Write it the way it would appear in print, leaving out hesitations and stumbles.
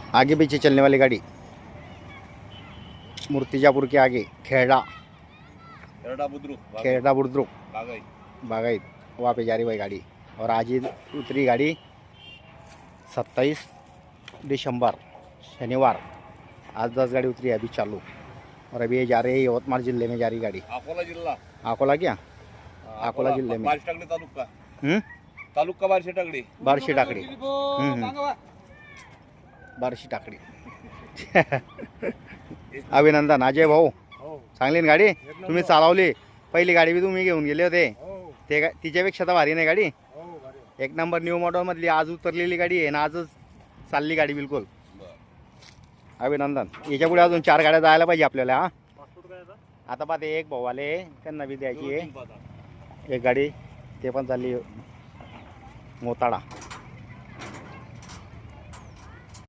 आगे पीछे चलने वाली गाड़ी, मूर्तिजापुर के आगे खेड़ा बुद्रुक बागाई, वहाँ पे जा रही भाई गाड़ी। और आज ही उतरी गाड़ी 27 दिसंबर शनिवार, आज 10 गाड़ी उतरी है अभी चालू। और अभी ये जा रही है यवतमाळ जिले में जा रही गाड़ी। अकोला जिल्हा, अकोला क्या? अकोला जिले में बार्शी टाकळी तालुका बार्शी टाकळी बार्शी टाकडी बार्शी टाकडी अभिनंदन अजय भाऊ, चांगली ना गाडी? तुम्ही चालवली, पहिली गाडी बी तुम्ही घेऊन गेले होते ते, तिच्यापेक्षा तर भारी नाही गाडी? एक नंबर न्यू मॉडेल मधली आज उतरलेली गाडी आहे ना, आजच चालली गाडी बिलकुल। अभिनंदन। याच्या पुढे अजून 4 गाड्या जायला पाहिजे आपल्याला। हा आता पाहते एक भाऊ आले, त्यांना बी द्यायची आहे एक गाडी, ते पण चालली मोताळा।